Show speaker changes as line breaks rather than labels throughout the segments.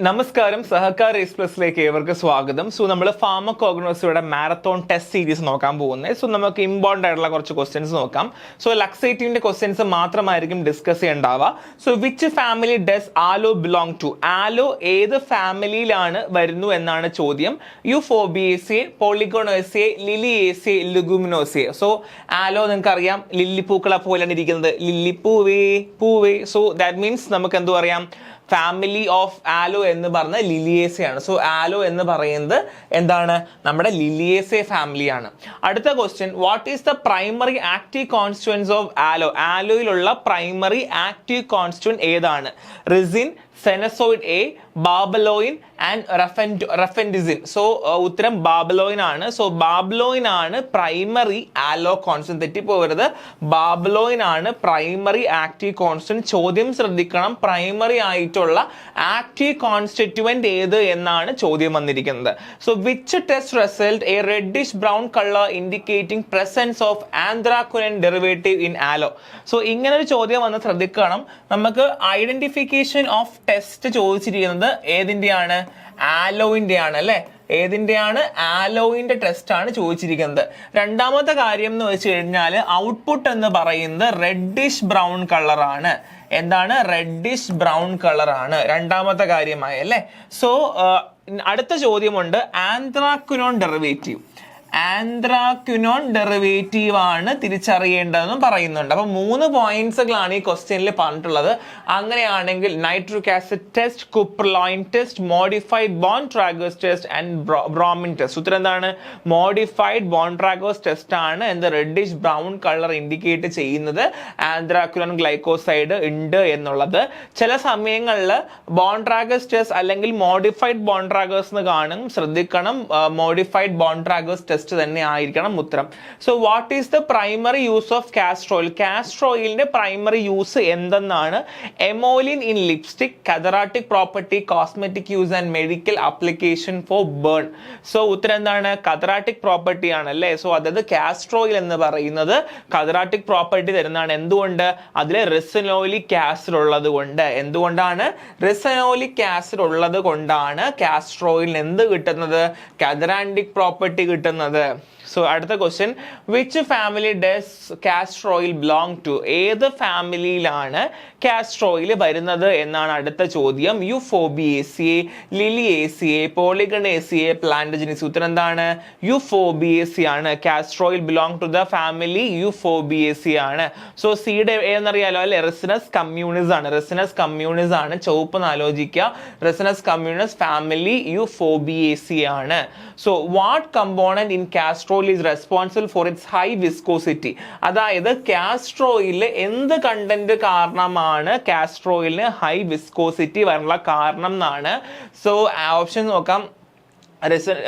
നമസ്കാരം, സഹകാർ റേസ് പ്ലസിലേക്ക് ഏവർക്ക് സ്വാഗതം. സോ നമ്മൾ ഫാർമക്കോഗ്നോസിയുടെ മാരത്തോൺ ടെസ്റ്റ് സീരീസ് നോക്കാൻ പോകുന്നത്. സോ നമുക്ക് ഇമ്പോർട്ടൻ്റ് ആയിട്ടുള്ള കുറച്ച് ക്വസ്റ്റ്യൻസ് നോക്കാം. സോ ലക്സേറ്റീവിന്റെ ക്വസ്റ്റ്യൻസ് മാത്രമായിരിക്കും ഡിസ്കസ് ചെയ്യേണ്ടാവുക. So which family does aloe belong to? Aloe ഏത് ഫാമിലിയിലാണ് വരുന്നു എന്നാണ് ചോദ്യം. യുഫോബിയേസിയെ, പോളിഗോണോസിയെ, ലിലിയേസിയെ, ലുഗുമിനോസിയെ. സോ ആലോ നിങ്ങൾക്ക് അറിയാം, ലില്ലിപ്പൂക്കളെ പോലെയാണ് ഇരിക്കുന്നത്. ലില്ലിപ്പൂവേ പൂവേ. സോ ദാറ്റ് മീൻസ് നമുക്ക് എന്തു പറയാം, ഫാമിലി ഓഫ് ആലോ എന്ന് പറഞ്ഞ ലിലിയേസയാണ്. സോ ആലോ എന്ന് പറയുന്നത് എന്താണ്, നമ്മുടെ ലിലിയേസെ ഫാമിലിയാണ്. അടുത്ത question, what is the primary active constituents of aloe? ആലോയിലുള്ള പ്രൈമറി ആക്റ്റീവ് കോൺസ്റ്റുവന്റ് ഏതാണ്? Ricin, sennoside A, barbaloin and റഫെൻഡിസിൻ. സോ ഉത്തരം ബാബലോയിൻ ആണ്. സോ ബാബലോയിൻ ആണ് പ്രൈമറി ആലോ കോൺസ്റ്റന്റ്. തെറ്റിപ്പോകരുത്, ബാബലോയിൻ ആണ് പ്രൈമറി ആക്റ്റീവ് കോൺസ്റ്റന്റ്. ചോദ്യം ശ്രദ്ധിക്കണം, പ്രൈമറി ആയിട്ടുള്ള ആക്റ്റീവ് കോൺസ്റ്റിറ്റ്യുവന്റ് ഏത് എന്നാണ് ചോദ്യം വന്നിരിക്കുന്നത്. So which test result a reddish brown colour indicating presence of anthraquinone derivative in aloe? So ഇങ്ങനെ ഒരു ചോദ്യം വന്ന് ശ്രദ്ധിക്കണം. നമുക്ക് ഐഡന്റിഫിക്കേഷൻ ഓഫ് ടെസ്റ്റ് ചോദിച്ചിരിക്കുന്നത് ഏതിന്റെയാണ്? ആലോയിന്റെ ആണ് അല്ലെ. ഏതിന്റെയാണ്? ആലോയിന്റെ ടെസ്റ്റ് ആണ് ചോദിച്ചിരിക്കുന്നത്. രണ്ടാമത്തെ കാര്യം എന്ന് വെച്ച് കഴിഞ്ഞാൽ ഔട്ട്പുട്ട് എന്ന് പറയുന്നത് റെഡിഷ് ബ്രൗൺ കളർ ആണ്. എന്താണ്? റെഡിഷ് ബ്രൗൺ കളർ ആണ് രണ്ടാമത്തെ കാര്യമായി അല്ലെ. സോ അടുത്ത ചോദ്യമുണ്ട്, ആന്ത്രാക്വിനോൺ ഡെറിവേറ്റീവ്. ആന്ത്രാക്വിനോൺ ഡെറിവേറ്റീവ് ആണ് തിരിച്ചറിയേണ്ടതെന്നും പറയുന്നുണ്ട്. അപ്പൊ 3 പോയിന്റ്സുകളാണ് ഈ ക്വസ്റ്റ്യനിൽ പറഞ്ഞിട്ടുള്ളത്. അങ്ങനെയാണെങ്കിൽ nitric acid test, cupraloin test, modified Borntrager's test and bromine test. ഉത്തരം എന്താണ്? മോഡിഫൈഡ് ബോൺട്രാഗേഴ്സ് ടെസ്റ്റ് ആണ് എന്ത് റെഡിഷ് ബ്രൗൺ കളർ ഇൻഡിക്കേറ്റ് ചെയ്യുന്നത് ആന്ത്രാക്വിനോൺ ഗ്ലൈക്കോസൈഡ് ഉണ്ട് എന്നുള്ളത്. ചില സമയങ്ങളിൽ ബോൺട്രാഗേഴ്സ് ടെസ്റ്റ് അല്ലെങ്കിൽ മോഡിഫൈഡ് ബോൺട്രാഗേഴ്സ് എന്ന് കാണും, ശ്രദ്ധിക്കണം. മോഡിഫൈഡ് ബോൺട്രാഗേഴ്സ് ടെസ്റ്റ് തന്നെ ആയിരിക്കണം ഉത്തരം. So what is the primary use of castor oil? Castor ഓയിലിന്റെ പ്രൈമറി യൂസ് എന്തെന്നാണ്? Emollient in lipstick, cathartic property, cosmetic use and medical application for burn. So ഉത്തരം എന്താണ്? കതറാട്ടിക് പ്രോപ്പർട്ടി ആണല്ലേ. സോ അതായത് castor oil എന്ന് പറയുന്നത് കതറാട്ടിക് പ്രോപ്പർട്ടി തരുന്നതാണ്. എന്തുകൊണ്ട്? അതിൽ റിസനോലിക് ആസിഡ് ഉള്ളത് കൊണ്ട്. എന്തുകൊണ്ടാണ്? റിസനോലിക് ആസിഡ് ഉള്ളത് കൊണ്ടാണ് കാസ്റ്റർ ഓയിലിന് എന്ത് കിട്ടുന്നത്? കതറാറ്റിക് പ്രോപ്പർട്ടി കിട്ടുന്നത്. സോ അടുത്ത question, which family does castor oil belong to? ഏത് ഫാമിലിയിലാണ് കാസ്റ്റർ ഓയിൽ വരുന്നത് എന്നാണ് അടുത്ത ചോദ്യം. യുഫോബിയേസിയെ, ലിലിയേസിയെ, പോളിഗണേസിയെ, പ്ലാന്റജനിസ്. ഉത്തരം എന്താണ്? യുഫോബിയേസി ആണ്. Castor oil belong to the family Euphorbiaceae ആണ്. സോ സിയുടെ എന്നറിയാലോ അല്ലെ, റെസിനസ് കമ്മ്യൂണിസ് ആണ്. റെസിനസ് കമ്മ്യൂണിസ് ആണ്, ചുവപ്പ് ആലോചിക്കുക. റെസിനസ് കമ്മ്യൂണിസ് ഫാമിലി യുഫോബിയേസി ആണ്. So what component in castor oil is responsible for its high viscosity? അതായത് കാസ്റ്റർ ഓയിലിൽ എന്ത് കണ്ടന്റ് കാരണമാണ് കാസ്റ്റർ ഓയിലിന് ഹൈ വിസ്കോസിറ്റി വരാനുള്ള കാരണം എന്നാണ്. സോ ഓപ്ഷൻ നോക്കാം.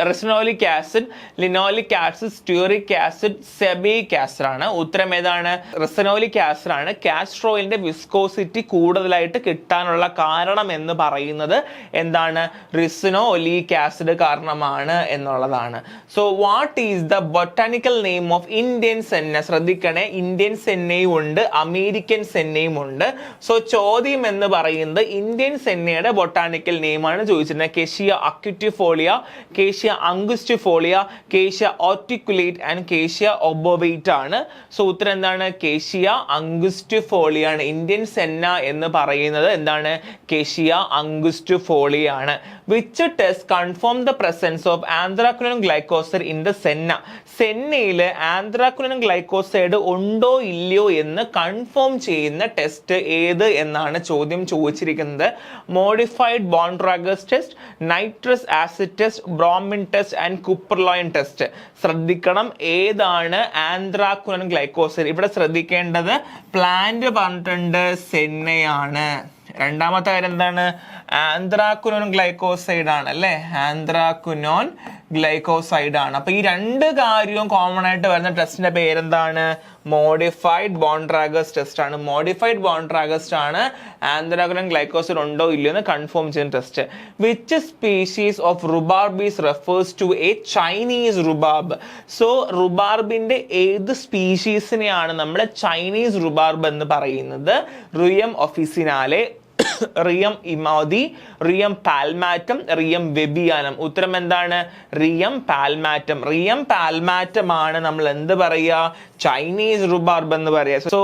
Ricinoleic acid, linoleic acid, stearic acid, sebacic acid ആണ്. ഉത്തരം ഏതാണ്? റെസിനോലിക് ആസിഡ് ആണ്. കാസ്റ്റർ ഓയിലിന്റെ വിസ്കോസിറ്റി കൂടുതലായിട്ട് കിട്ടാനുള്ള കാരണം എന്ന് പറയുന്നത് എന്താണ്? റിസിനോലിക് ആസിഡ് കാരണമാണ് എന്നുള്ളതാണ്. So what is the botanical name of Indian Senna? ശ്രദ്ധിക്കണേ, ഇന്ത്യൻ സെന്നയും ഉണ്ട്, അമേരിക്കൻ സെന്നയും ഉണ്ട്. സോ ചോദ്യം എന്ന് പറയുന്നത് ഇന്ത്യൻ സെന്നയുടെ ബൊട്ടാനിക്കൽ നെയിം ആണ് ചോദിച്ചിരുന്നത്. കെഷിയ അക്യുറ്റിഫോളിയ, കേഷ്യ അംഗുസ്റ്റിഫോളിയ, കേഷ്യ ഓർട്ടിക്കുലേറ്റ് ആൻഡ് കേഷ്യ ഒബോവേറ്റ് ആണ്. സോ ഉത്തരം എന്താണ്? കേഷ്യ അംഗുസ്റ്റിഫോളിയ ആണ്. ഇന്ത്യൻ സെന്ന എന്ന് പറയുന്നത് എന്താണ്? കേഷ്യ അംഗുസ്റ്റിഫോളിയ ആണ്. Which test confirm the presence of anthraquinone glycoside in the senna? സെന്നയില് ആന്ത്രാക്വിനോൺ ഗ്ലൈക്കോസൈഡ് ഉണ്ടോ ഇല്ലയോ എന്ന് കൺഫേം ചെയ്യുന്ന ടെസ്റ്റ് ഏത് എന്നാണ് ചോദ്യം ചോദിച്ചിരിക്കുന്നത്. Modified Borntrager's test, nitrous acid test, bromine test and cupraloin test. ശ്രദ്ധിക്കണം, ഏതാണ് ആന്ത്രാക്വിനോൺ ഗ്ലൈക്കോസൈഡ്? ഇവിടെ ശ്രദ്ധിക്കേണ്ടത് പ്ലാന്റ് പറഞ്ഞിട്ടുണ്ട്, സെന്നയാണ്. രണ്ടാമത്തെ കാര്യം എന്താണ്? ആന്ത്രാക്വിനോൺ ഗ്ലൈക്കോസൈഡ് ആണ് അല്ലെ. ആന്ത്രാക്വിനോൺ ഗ്ലൈക്കോസൈഡ് ആണ്. അപ്പൊ ഈ രണ്ട് കാര്യവും കോമൺ ആയിട്ട് വരുന്ന ടെസ്റ്റിന്റെ പേരെന്താണ്? മോഡിഫൈഡ് ബോൺട്രാഗേഴ്സ് ടെസ്റ്റ് ആണ്. മോഡിഫൈഡ് ബോൺട്രാഗേഴ്സ് ആണ് ആന്ത്രാക്വിനോൺ ഗ്ലൈക്കോസൈഡ് ഉണ്ടോ ഇല്ലയോ എന്ന് കൺഫേം ചെയ്യുന്ന test. Which species of rhubarb is refers to a Chinese rhubarb? So റുബാർബിന്റെ ഏത് സ്പീഷീസിനെയാണ് നമ്മൾ ചൈനീസ് റുബാർബ് എന്ന് പറയുന്നത്? റുയം ഒഫിസിനാലെ, റിയം ഇമോദി, റിയം പാൽമാറ്റം, റിയം വെബിയാനം. ഉത്തരം എന്താണ്? റിയം പാൽമാറ്റം. റിയം പാൽമാറ്റം ആണ് നമ്മൾ എന്ത് പറയുക? ചൈനീസ് റുബാർബ് എന്ന് പറയുക. So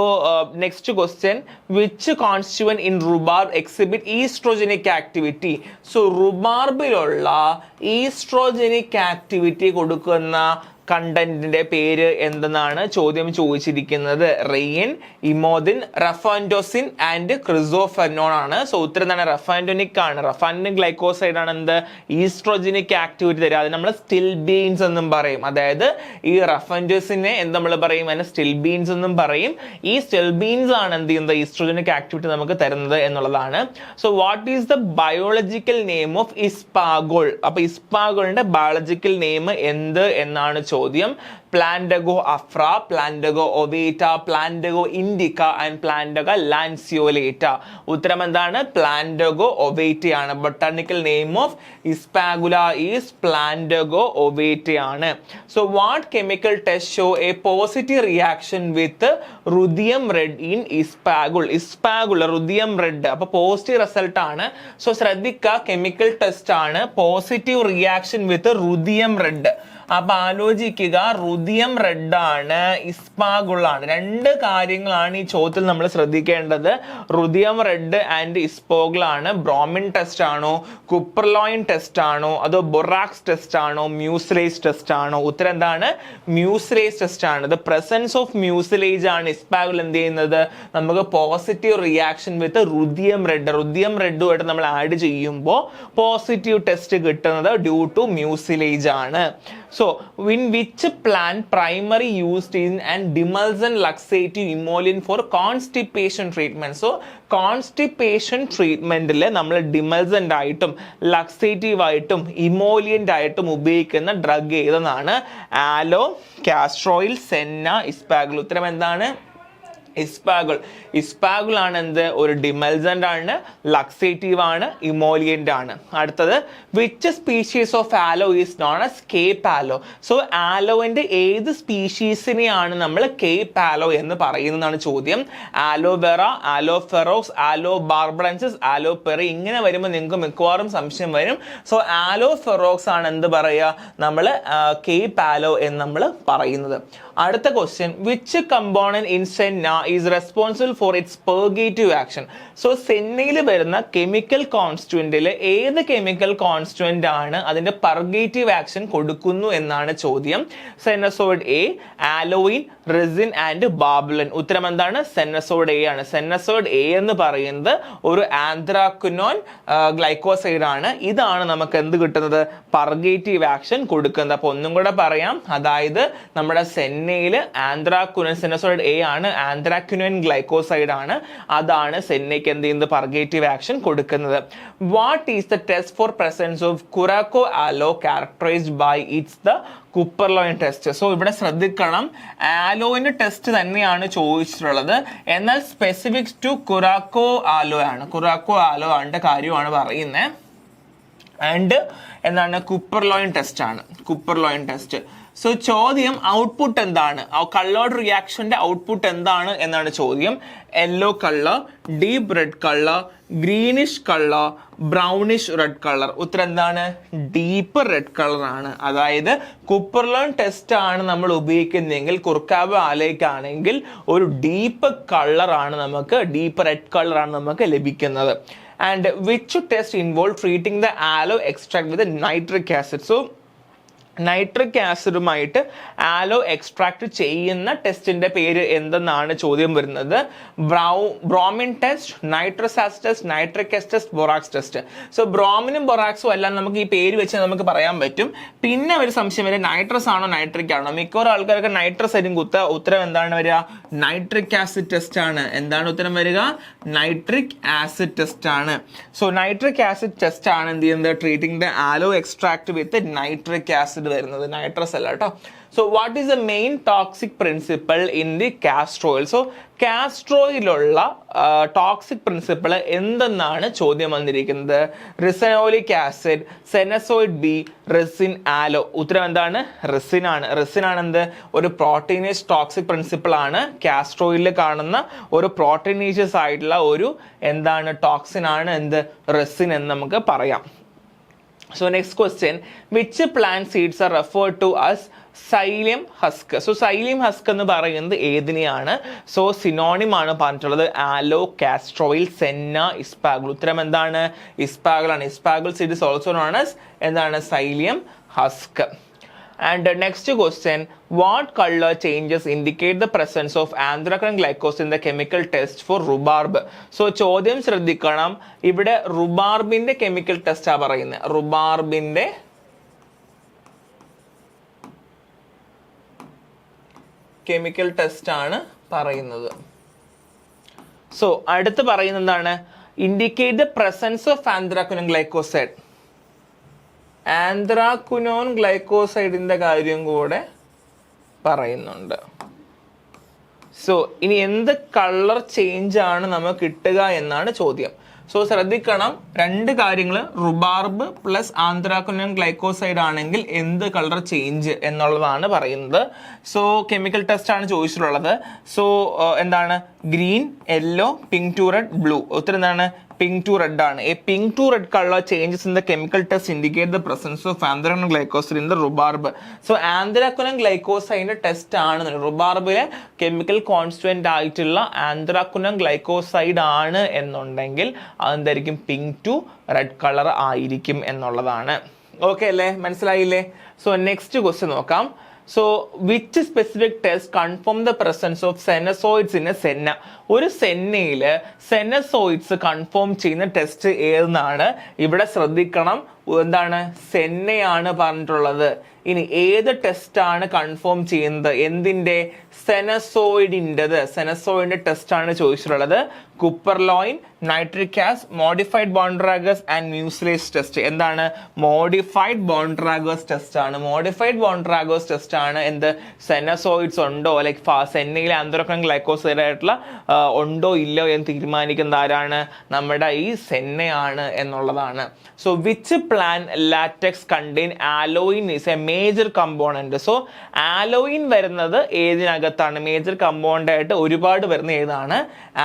next question, which constituent in rhubarb exhibit estrogenic activity? So റുബാർബിലുള്ള ഈസ്ട്രോജനിക് ആക്ടിവിറ്റി കൊടുക്കുന്ന കണ്ടന്റിന്റെ പേര് എന്തെന്നാണ് ചോദ്യം ചോദിച്ചിരിക്കുന്നത്. റെയിൻ, ഇമോദിൻ, റഫാൻഡോസിൻ ആൻഡ് ക്രിസോഫെനോൺ ആണ്. സോ ഉത്തരം എന്താണ്? റഫാൻഡോനിക് ആണ്. റഫാൻഡോനിക് ഗ്ലൈക്കോസൈഡ് ആണ് എന്ത്? ഈസ്ട്രോജനിക് ആക്ടിവിറ്റി തരിക. അത് നമ്മൾ സ്റ്റിൽ ബീൻസ് എന്നും പറയും. അതായത് ഈ റഫാൻഡോസിനെ എന്ത് നമ്മൾ പറയും? അതിനെ സ്റ്റിൽ ബീൻസ് എന്നും പറയും. ഈ സ്റ്റിൽ ബീൻസ് ആണ് എന്ത് ചെയ്യുന്നത്? ഈസ്ട്രോജനിക് ആക്ടിവിറ്റി നമുക്ക് തരുന്നത് എന്നുള്ളതാണ്. So what is the biological name of isabgol? അപ്പൊ ഇസ്പാഗോളിന്റെ ബയോളജിക്കൽ നെയിം എന്ത് എന്നാണ് ചോദ്യം. Plantago afra, Plantago ovata, Plantago indica and Plantago lanceolata. ഉത്തരം എന്താണ്? പ്ലാന്റഗോ ഒവേറ്റ ആണ്. Botanical name of ispaghula is Plantago ovata ആണ്. So what chemical test show a positive reaction with ruthenium red in ispaghula? Ispaghula ruthenium red, അപ്പൊ positive result ആണ്. So ശ്രദ്ധിക്കുക, chemical test ആണ്, positive reaction with ruthenium red. അപ്പൊ ആലോചിക്കുക, റുദിയം red ആണ്, ഇസ്പാഗുൾ ആണ്. രണ്ട് കാര്യങ്ങളാണ് ഈ ചോദ്യത്തിൽ നമ്മൾ ശ്രദ്ധിക്കേണ്ടത്. റുദിയം റെഡ് ആൻഡ് ഇസ്പാഗുൾ ആണ്. ബ്രോമിൻ ടെസ്റ്റ് ആണോ, കുപ്പർലോയിൻ ടെസ്റ്റ് ആണോ, അതോ ബൊറാക്സ് ടെസ്റ്റ് ആണോ, മ്യൂസിലേസ് ടെസ്റ്റ് ആണോ? ഉത്തരം എന്താണ്? മ്യൂസിലേസ് ടെസ്റ്റ് ആണ്. ദ പ്രസൻസ് ഓഫ് മ്യൂസിലേജ് ആണ് ഇസ്പാഗുൾ എന്ത് ചെയ്യുന്നത്? നമുക്ക് positive reaction with ruthenium red, റുദിയം റെഡുമായിട്ട് നമ്മൾ ആഡ് ചെയ്യുമ്പോൾ പോസിറ്റീവ് ടെസ്റ്റ് കിട്ടുന്നത് ഡ്യൂ ടു മ്യൂസിലേജ് ആണ്. So, in which plant primary used in an demulsion laxative emollient for constipation treatment? So, constipation treatment ൽ നമ്മൾ ഡിമൾസൻ്റ് ആയിട്ടും ലക്സേറ്റീവ് ആയിട്ടും ഇമോലിയൻ്റ് ആയിട്ടും ഉപയോഗിക്കുന്ന ഡ്രഗ് ഏതെന്നാണ്? ആലോ, കാസ്ട്രോയിൽ, സെന്ന, ഇസ്പാഗുൾ. ഉത്തരം എന്താണ്? ഇസ്പാഗുൾ. ഇസ്പാഗുൾ ആണ് എന്ത്? ഒരു ഡിമൾസൻ്റ് ആണ്, ലക്സേറ്റീവ് ആണ്, ഇമോലിയൻ്റ് ആണ്. അടുത്തത്, which species of aloe is known as Cape aloe? So ആലോവിന്റെ ഏത് സ്പീഷീസിനെയാണ് നമ്മൾ കേപ്പ് ആലോ എന്ന് പറയുന്നതാണ് ചോദ്യം. ആലോവെറ, ആലോഫെറോക്സ്, ആലോ ബാർബറൻസിസ്, ആലോ പെറി, ഇങ്ങനെ വരുമ്പോൾ നിങ്ങൾക്ക് മിക്കവാറും സംശയം വരും. സോ ആലോഫെറോക്സ് ആണ് എന്ത് പറയുക? നമ്മൾ കേപ്പ് ആലോ എന്ന് നമ്മൾ പറയുന്നത്. അടുത്ത question, which component in senna is responsible for its purgative action? So സെന്നയിൽ വരുന്ന കെമിക്കൽ കോൺസ്റ്റുവന്റിൽ ഏത് കെമിക്കൽ കോൺസ്റ്റുവന്റ് ആണ് അതിന്റെ പെർഗേറ്റീവ് ആക്ഷൻ കൊടുക്കുന്നു എന്നാണ് ചോദ്യം. സെന്നസോയിഡ് എ, ആലോയിൻ, റെസിൻ ആൻഡ് ബാബുലൻ. ഉത്തരം എന്താണ്? സെന്നസോയിഡ് എ ആണ്. സെന്നസോയിഡ് എ എന്ന് പറയുന്നത് ഒരു ആന്ത്രാക്വിനോൺ ഗ്ലൈക്കോസൈഡ് ആണ്. ഇതാണ് നമുക്ക് എന്ത് കിട്ടുന്നത്? പെർഗേറ്റീവ് ആക്ഷൻ കൊടുക്കുന്നത്. അപ്പൊ ഒന്നും കൂടെ പറയാം, അതായത് നമ്മുടെ സെന്നയില് ആന്ത്രാക്വിനോൺ, സെന്നസോയിഡ് എ ആണ്, ആന്ത്രാക്വിനോൺ ഗ്ലൈക്കോസൈഡ് ആണ്. അതാണ് സെന്നയ്ക്ക് എന്ത് ചെയ്യുന്നത്? പെർഗേറ്റീവ് ആക്ഷൻ കൊടുക്കുന്നത്. What is the test for presence of Curacao aloe characterized by its the cupraloin test? So ഇവിടെ ശ്രദ്ധിക്കണം, ആലോയിന്റെ ടെസ്റ്റ് തന്നെയാണ് ചോദിച്ചിട്ടുള്ളത്, എന്നാൽ സ്പെസിഫിക് ടു കുറാക്കോ ആലോ ആണ്. കുറാക്കോ ആലോ ആണ്ട് കാര്യമാണ് പറയുന്നത്. ആൻഡ് എന്താണ്? കുപ്പർലോയിൻ ടെസ്റ്റ് ആണ്. കുപ്പർലോയിൻ ടെസ്റ്റ്. സോ ചോദ്യം, ഔട്ട്പുട്ട് എന്താണ്? കളേർഡ് റിയാക്ഷന്റെ ഔട്ട്പുട്ട് എന്താണ് എന്നാണ് ചോദ്യം. Yellow colour, deep red colour, greenish colour, brownish red colour. ഉത്തരം എന്താണ്? ഡീപ്പ് റെഡ് കളർ ആണ്. അതായത് കുപ്പർലോയിൻ ടെസ്റ്റ് ആണ് നമ്മൾ ഉപയോഗിക്കുന്നതെങ്കിൽ, കുർക്കാബോ ആലേക്കാണെങ്കിൽ ഒരു ഡീപ്പ് കളർ ആണ് നമുക്ക്, ഡീപ്പ് റെഡ് കളർ ആണ് നമുക്ക് ലഭിക്കുന്നത്. And which test involved treating the aloe extract with nitric acid? So nitric ആസിഡുമായിട്ട് ആലോ എക്സ്ട്രാക്ട് ചെയ്യുന്ന ടെസ്റ്റിന്റെ പേര് എന്തെന്നാണ് ചോദ്യം വരുന്നത്. Bromine test, nitrous acid test, nitric acid test, borax test. So ബ്രോമിനും ബൊറാക്സും എല്ലാം നമുക്ക് ഈ പേര് വെച്ച് നമുക്ക് പറയാൻ പറ്റും. പിന്നെ ഒരു സംശയം വരെ, നൈട്രസ് ആണോ നൈട്രിക് ആണോ? മിക്കവാറും ആൾക്കാർക്ക് നൈട്രസ് ആയിരിക്കും ഉത്തരം എന്താണ് വരിക? നൈട്രിക് ആസിഡ് ടെസ്റ്റ് ആണ്. എന്താണ് ഉത്തരം വരിക? നൈട്രിക് ആസിഡ് ടെസ്റ്റ് ആണ്. സോ നൈട്രിക് ആസിഡ് ടെസ്റ്റ് ആണ് എന്ത് ചെയ്യുന്നത്? Treating the aloe extract with nitric acid എന്ത് വരുന്നത്, നൈട്രസ് അല്ല കേട്ടോ. So what is the main toxic principle in the castor oil? So castor ഓയിലുള്ള ടോക്സിക് പ്രിൻസിപ്പിൾ എന്തെന്നാണ് ചോദ്യം വന്നിരിക്കുന്നത്. Ricinoleic acid, sennoside B, ricin, aloe. ഉത്തരം എന്താണ്? റെസിൻ ആണ്. റെസിൻ ആണ് എന്ത്, ഒരു പ്രോട്ടീനേസ് ടോക്സിക് പ്രിൻസിപ്പിൾ ആണ്. കാസ്റ്റർ ഓയിലിൽ കാണുന്ന ഒരു പ്രോട്ടീനേഷ്യസ് ആയിട്ടുള്ള ഒരു എന്താണ് ടോക്സിൻ ആണ് എന്ത്, റെസിൻ എന്ന് നമുക്ക് പറയാം. So next question, which plant seeds are referred to as psyllium husk? So psyllium husk എന്ന് പറയുന്നത് ഏതിനെയാണ്? സോ സിനോണിം ആണ് പറഞ്ഞിട്ടുള്ളത്, ആലോ, കാസ്റ്റർ ഓയിൽ, സെന്ന, ഇസ്പാഗുൽ. ഉത്തരം എന്താണ്? ഇസ്പാഗുൽ ആണ്. Ispaghula seed is also known as എന്താണ്, psyllium husk. And next question, what color changes indicate the presence of anthracene glycose in the chemical test for rhubarb? So ചോദ്യം ശ്രദ്ധിക്കണം, ഇവിടെ റുബാർബിന്റെ കെമിക്കൽ ടെസ്റ്റ് ആ പറയുന്നത്. റുബാർബിന്റെ chemical test ആണ് പറയുന്നത്. സോ അടുത്ത് പറയുന്നത് എന്താണ്, indicate the presence of anthraquinone glycoside. Anthraquinone ഗ്ലൈക്കോസൈഡിന്റെ കാര്യം കൂടെ പറയുന്നുണ്ട്. സോ ഇനി എന്ത് കളർ ചേഞ്ച് ആണ് നമുക്ക് കിട്ടുക എന്നാണ് ചോദ്യം. സോ ശ്രദ്ധിക്കണം, രണ്ട് കാര്യങ്ങൾ, റുബാർബ് പ്ലസ് ആന്ത്രാക്വിനോൺ ഗ്ലൈക്കോസൈഡ് ആണെങ്കിൽ എന്ത് കളർ ചേഞ്ച് എന്നുള്ളതാണ് പറയുന്നത്. സോ കെമിക്കൽ ടെസ്റ്റ് ആണ് ചോദിച്ചിട്ടുള്ളത്. സോ എന്താണ്, green, yellow, pink to red, blue. ഉത്തരം എന്താണ്? pink to red ആണ്. A pink to red color changes in the chemical test indicate the presence of anthracene glycoside in the rhubarb. So anthracene glycoside test ആണ് റുബാർബിലെ chemical constituent ആയിട്ടുള്ള anthracene glycoside ആണ് എന്നുണ്ടെങ്കിൽ അതെന്തായിരിക്കും, pink to red colour ആയിരിക്കും എന്നുള്ളതാണ്. Okay അല്ലേ, മനസ്സിലായില്ലേ? So next question നോക്കാം. So which specific test confirm the presence of സെനസോയിഡ്സ് in a Senna? ഒരു സെന്നയില് സെനസോയിഡ്സ് കൺഫേം ചെയ്യുന്ന ടെസ്റ്റ് ഏതെന്നാണ് ഇവിടെ ശ്രദ്ധിക്കണം. എന്താണ്, സെന്നയാണ് പറഞ്ഞിട്ടുള്ളത്. ഇനി ഏത് ടെസ്റ്റ് ആണ് കൺഫേം ചെയ്യുന്നത്, എന്തിന്റെ, സെനസോയിഡിൻ്റെത്. സെനസോയിഡിന്റെ ടെസ്റ്റ് ആണ് ചോദിച്ചിട്ടുള്ളത്. Cupraloin, nitric acid, modified Borntrager's and mucilage test. എന്താണ്, മോഡിഫൈഡ് ബോൺഡ്രാഗസ് ടെസ്റ്റ് ആണ്. മോഡിഫൈഡ് ബോൺഡ്രാഗസ് ടെസ്റ്റ് ആണ് എന്ത്, സെനസോയിഡ്സ് ഉണ്ടോ ലൈക് സെന്നയിലെ ആന്ത്രാക്വിനോൺ ഗ്ലൈക്കോസൈഡ് ആയിട്ടുള്ള ഉണ്ടോ ഇല്ലോ എന്ന് തീരുമാനിക്കുന്നത് ആരാണ്, നമ്മുടെ ഈ സെന്നയാണ് എന്നുള്ളതാണ്. So which plan latex contain aloin is a major component? So aloin വരുന്നത് ഏതിനകത്താണ്? മേജർ കമ്പോണന്റ് ആയിട്ട് ഒരുപാട് വരുന്ന ഏതാണ്?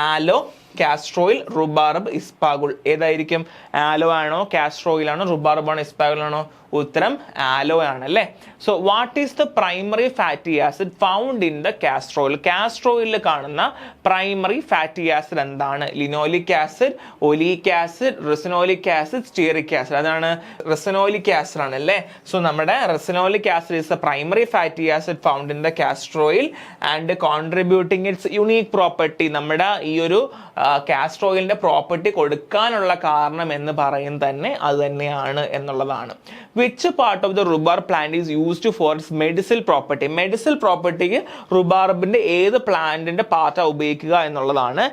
ആലോ, കാസ്റ്റർ ഓയിൽ, റുബാർബ്, ഇസ്പാഗുൽ. ഏതായിരിക്കും? ആലോ ആണോ, കാസ്റ്റർ ഓയിൽ ആണോ, റുബാർബ് ആണോ, ഇസ്പാഗുൽ ആണോ? ഉത്തരം ആലോ ആണ് അല്ലേ. So what is the primary fatty acid found in the castor oil? Castor ഓയിലിൽ കാണുന്ന പ്രൈമറി ഫാറ്റി ആസിഡ് എന്താണ്? Linoleic acid, oleic acid, ricinoleic acid, stearic acid. അതാണ് റെസിനോലിക് ആസിഡ് ആണ് അല്ലേ. സോ നമ്മുടെ ricinoleic acid is the primary fatty acid found in the castor oil and contributing its unique property. നമ്മുടെ ഈ ഒരു castor ഓയിലിന്റെ property കൊടുക്കാനുള്ള കാരണം എന്ന് പറയുന്നത് തന്നെ അത് തന്നെയാണ് എന്നുള്ളതാണ്. Which part of the rhubarb plant is used for its medicinal property? Medicinal property റുബാർബിന്റെ ഏത് പ്ലാന്റിന്റെ പാർട്ടാ ഉപയോഗിക്കുക എന്നുള്ളതാണ്.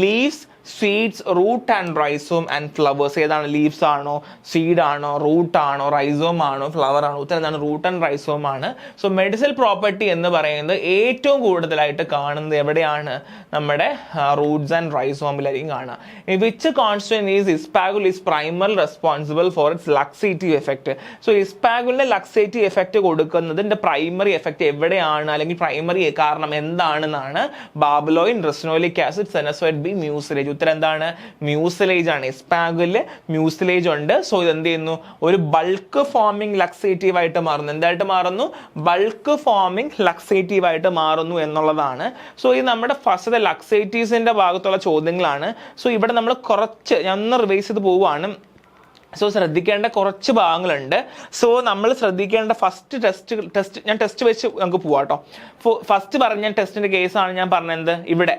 Leaves, seeds, root and rhizome and flowers. ഏതാണ്? ലീവ്സ് ആണോ, സീഡ് ആണോ, റൂട്ട് ആണോ, റൈസോം ആണോ, ഫ്ലവർ ആണോ? ഉത്തരം എന്താണ്? റൂട്ട് ആൻഡ് റൈസോം ആണ്. സോ മെഡിസിനൽ പ്രോപ്പർട്ടി എന്ന് പറയുന്നത് ഏറ്റവും കൂടുതലായിട്ട് കാണുന്നത് എവിടെയാണ്? നമ്മുടെ റൂട്ട്സ് ആൻഡ് റൈസോമിലായിരിക്കും കാണുക. Which constituent is ispaghula is primary responsible for its laxative effect? So ഇസ്പാഗുലിന്റെ ലക്സേറ്റീവ് എഫക്ട് കൊടുക്കുന്നതിന്റെ പ്രൈമറി എഫക്ട് എവിടെയാണ്, അല്ലെങ്കിൽ പ്രൈമറി കാരണം എന്താണെന്നാണ് barbaloin, ricinoleic acid, sennoside B, mucilage. ഉത്തരം എന്താണ്? മ്യൂസിലേജ് ആണ്. ഇസ്പാഗുലില് മ്യൂസിലേജ് ഉണ്ട്. സോ ഇത് എന്ത് ചെയ്യുന്നു? ഒരു ബൾക്ക് ഫോമിംഗ് ലക്സേറ്റീവ് ആയിട്ട് മാറുന്നു. എന്തായിട്ട് മാറുന്നു? ബൾക്ക് ഫോമിംഗ് ലക്സേറ്റീവ് ആയിട്ട് മാറുന്നു എന്നുള്ളതാണ്. സോ ഇത് നമ്മുടെ ഫസ്റ്റ് ലക്സേറ്റീവ്സിന്റെ ഭാഗത്തുള്ള ചോദ്യങ്ങളാണ്. സോ ഇവിടെ നമ്മൾ കുറച്ച് ഞാൻ ഒന്ന് റിവൈസ് ചെയ്ത് പോവുകയാണ്. സോ ശ്രദ്ധിക്കേണ്ട കുറച്ച് ഭാഗങ്ങളുണ്ട്. സോ നമ്മൾ ശ്രദ്ധിക്കേണ്ട ഫസ്റ്റ് ടെസ്റ്റ് ഞാൻ ടെസ്റ്റ് വെച്ച് നമുക്ക് പോവാം കേട്ടോ. ഫസ്റ്റ് പറഞ്ഞ ടെസ്റ്റിന്റെ കേസാണ് ഞാൻ പറഞ്ഞത്. ഇവിടെ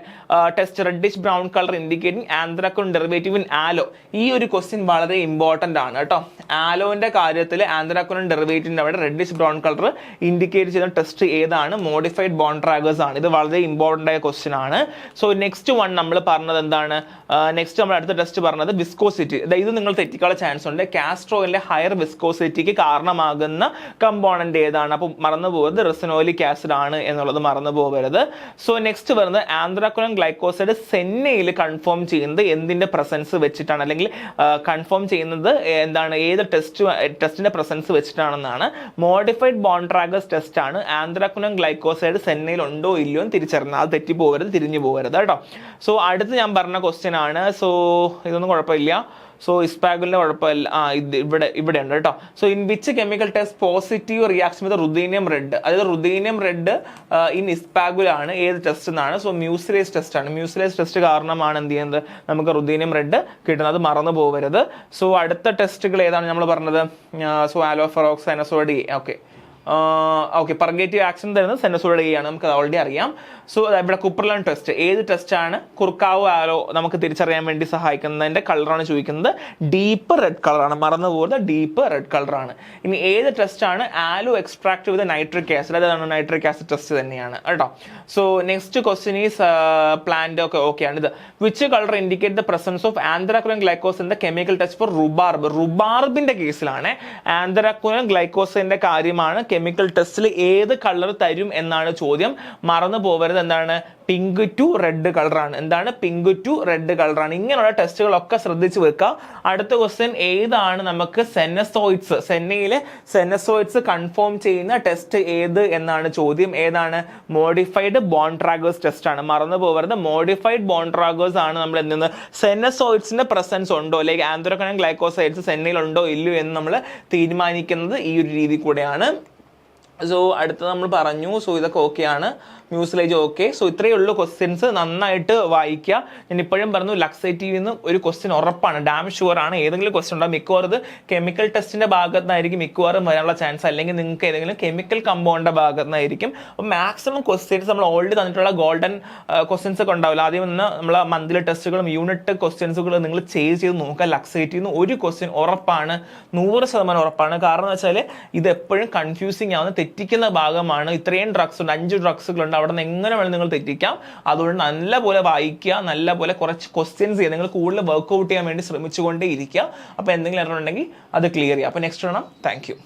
test reddish brown colour indicating anthraquinone derivative in aloe. ഈ ഒരു ക്വസ്റ്റ്യൻ വളരെ ഇമ്പോർട്ടന്റ് ആണ് കേട്ടോ. ആലോന്റെ കാര്യത്തിൽ ആന്ത്രാക്വിനോൺ ഡെറിവേറ്റീവിന്റെ അവിടെ റെഡിഷ് ബ്രൗൺ കളർ ഇൻഡിക്കേറ്റ് ചെയ്യുന്ന ടെസ്റ്റ് ഏതാണ്? മോഡിഫൈഡ് ബോൺഡ്രാഗേഴ്സ് ആണ്. ഇത് വളരെ ഇമ്പോർട്ടന്റ് ആയ ക്വസ്റ്റ്യൻ ആണ്. സോ നെക്സ്റ്റ് വൺ നമ്മൾ പറഞ്ഞത് എന്താണ്? നെക്സ്റ്റ് നമ്മൾ അടുത്ത ടെസ്റ്റ് പറഞ്ഞത് വിസ്കോസിറ്റി. ഇത് നിങ്ങൾ തെറ്റിക്കാനുള്ള ചാൻസ് ചാൻസ് ഉണ്ട്. കാസ്റ്റർ ഓയിലിന്റെ ഹയർ വിസ്കോസിറ്റിക്ക് കാരണമാകുന്ന കമ്പോണന്റ് ഏതാണ്? അപ്പോൾ മറന്നു പോകരുത്, റെസിനോലിക് ആസിഡ് ആണ് എന്നുള്ളത് മറന്നു പോകരുത്. സോ നെക്സ്റ്റ് വരുന്നത് ആന്ത്രാക്വിനോൺ ഗ്ലൈക്കോസൈഡ് സെന്നയിൽ കൺഫേം ചെയ്യുന്നത് എന്തിന്റെ പ്രസൻസ് വെച്ചിട്ടാണ്, അല്ലെങ്കിൽ കൺഫേം ചെയ്യുന്നത് എന്താണ്, ഏത് ടെസ്റ്റിന്റെ പ്രസൻസ് വെച്ചിട്ടാണെന്നാണ്. മോഡിഫൈഡ് ബോൺട്രാഗസ് ടെസ്റ്റ് ആണ്. ആന്ത്രാക്വിനോൺ ഗ്ലൈക്കോസൈഡ് സെന്നയിൽ ഉണ്ടോ ഇല്ലയോ എന്ന് തിരിച്ചറിഞ്ഞാൽ അത് തെറ്റി പോകരുത്, തിരിഞ്ഞു പോകരുത് കേട്ടോ. സോ അടുത്ത് ഞാൻ പറഞ്ഞ ക്വസ്റ്റ്യൻ ആണ്. സോ ഇതൊന്നും കുഴപ്പമില്ല. സോ ഇസ്പാഗുലിന്റെ കുഴപ്പമില്ല. ഇത് ഇവിടെ ഉണ്ട് കേട്ടോ. So in which chemical test positive reaction with ruthenium red, അതായത് റുദീനിയം റെഡ് ഇൻ ഇസ്പാഗുലാണ് ഏത് ടെസ്റ്റ് എന്നാണ്? സോ മ്യൂസിലേസ് ടെസ്റ്റ് ആണ്. മ്യൂസിലേസ് ടെസ്റ്റ് കാരണമാണ് എന്ത് ചെയ്യുന്നത്, നമുക്ക് റുദീനിയം റെഡ് കിട്ടുന്നത്, മറന്നു പോകരുത്. സോ അടുത്ത ടെസ്റ്റുകൾ ഏതാണ് നമ്മൾ പറഞ്ഞത്? സോ ആലോഫെറോക്സ്, സെനസോഡ്. ഓക്കെ, പർഗേറ്റീവ് ആക്ഷൻ തരുന്നത് സെനസോഡ് ആണ്, നമുക്ക് ഓൾറെഡി അറിയാം. സോ ഇവിടെ കുപ്പർലൻ ടെസ്റ്റ്, ഏത് ടെസ്റ്റ് ആണ് കുർക്കാവോ ആലോ നമുക്ക് തിരിച്ചറിയാൻ വേണ്ടി സഹായിക്കുന്നതിന്റെ കളറാണ് ചോദിക്കുന്നത്. ഡീപ്പ് റെഡ് കളറാണ്, മറന്നു പോകുന്നത്, ഡീപ്പ് റെഡ് കളറാണ്. ഇനി ഏത് ടെസ്റ്റ് ആണ്? Aloe extract with nitric acid, അതാണ് നൈട്രിക് ആസിഡ് ടെസ്റ്റ് തന്നെയാണ് കേട്ടോ. So next question is plant. Okay ആണ് ഇത്. Which colour indicate the presence of anthraquinone glycose in the chemical test for rhubarb? റുബാർബിന്റെ കേസിലാണ്. ആന്ത്രാക്വിനോൺ ഗ്ലൈക്കോസിന്റെ കാര്യമാണ്. കെമിക്കൽ ടെസ്റ്റിൽ ഏത് കളർ തരും എന്നാണ് ചോദ്യം, മറന്നു പോകരുത്. എന്താണ്? പിങ്ക് ടു റെഡ് കളറാണ്. എന്താണ്? പിങ്ക് ടു റെഡ് കളറാണ്. ഇങ്ങനെയുള്ള ടെസ്റ്റുകളൊക്കെ ശ്രദ്ധിച്ചു വെക്കുക. അടുത്ത ക്വസ്റ്റ്യൻ, ഏതാണ് നമുക്ക് സെനസോയിഡ്സ്, സെന്നയിലെ സെനസോയിഡ്സ് കൺഫേം ചെയ്യുന്ന ടെസ്റ്റ് ഏത് എന്നാണ് ചോദ്യം. ഏതാണ്? മോഡിഫൈഡ് ബോൺട്രാഗേഴ്സ് ടെസ്റ്റ് ആണ്, മറന്നു പോകരുത്. മോഡിഫൈഡ് ബോൺട്രാഗേഴ്സ് ആണ് നമ്മൾ എന്തെന്ന് സെനസോയിഡ്സിന്റെ പ്രസൻസ് ഉണ്ടോ, അല്ലെങ്കിൽ ആന്ത്രാക്വിനോൺ ഗ്ലൈക്കോസൈഡ്സ് സെന്നയിൽ ഉണ്ടോ ഇല്ലയോ എന്ന് നമ്മൾ തീരുമാനിക്കുന്നത് ഈ ഒരു രീതി കൂടെയാണ്. സോ അടുത്തത് നമ്മൾ പറഞ്ഞു. സോ ഇതൊക്കെ ഓക്കെയാണ്. Mucilage okay. സോ ഇത്രയേ ഉള്ളൂ ക്വസ്റ്റ്യൻസ്. നന്നായിട്ട് വായിക്കുക. ഞാൻ ഇപ്പോഴും പറഞ്ഞു, ലക്സേറ്റീവിൽ നിന്ന് ഒരു ക്വസ്റ്റ്യൻ ഉറപ്പാണ്, ഡാം ഷുവർ ആണ്. ഏതെങ്കിലും ക്വസ്റ്റ്യൻ ഉണ്ടാകും, മിക്കവാറും ഇത് കെമിക്കൽ ടെസ്റ്റിന്റെ ഭാഗത്തുനിന്നായിരിക്കും മിക്കവാറും വരാനുള്ള ചാൻസ്, അല്ലെങ്കിൽ നിങ്ങൾക്ക് ഏതെങ്കിലും കെമിക്കൽ കമ്പൗണ്ടിന്റെ ഭാഗത്തുനിന്നായിരിക്കും. അപ്പോൾ മാക്സിമം ക്വസ്റ്റ്യൻസ് നമ്മൾ ഓൾറെഡി തന്നിട്ടുള്ള ഗോൾഡൻ ക്വസ്റ്റ്യൻസ് ഒക്കെ ഉണ്ടാവില്ല, ആദ്യം നിന്ന് നമ്മളെ മന്ത്ലി ടെസ്റ്റുകളും യൂണിറ്റ് ക്വസ്റ്റ്യൻസുകളും നിങ്ങൾ ചെയ്ത് നോക്കുക. ലക്സേറ്റീവ് നിന്ന് ഒരു ക്വസ്റ്റ്യൻ ഉറപ്പാണ്, 100% ഉറപ്പാണ്. കാരണം എന്ന് വെച്ചാൽ ഇത് എപ്പോഴും കൺഫ്യൂസിങ് ആവുന്ന, തെറ്റിക്കുന്ന ഭാഗമാണ്. ഇത്രയും ഡ്രഗ്സ് ഉണ്ട്, 5 ഡ്രഗ്സുകളുണ്ട്, അവിടെ നിന്ന് എങ്ങനെ വേണം നിങ്ങൾ തെറ്റിക്കാം. അതുകൊണ്ട് നല്ലപോലെ വായിക്കുക, നല്ലപോലെ കുറച്ച് ക്വസ്റ്റ്യൻസ് ചെയ്യുക, നിങ്ങൾ കൂടുതൽ വർക്ക്ഔട്ട് ചെയ്യാൻ വേണ്ടി ശ്രമിച്ചുകൊണ്ടേ ഇരിക്കുക. അപ്പോൾ എന്തെങ്കിലും എറർ ഉണ്ടെങ്കിൽ അത് ക്ലിയർ ചെയ്യുക. അപ്പോൾ നെക്സ്റ്റ് വേണം. Thank you.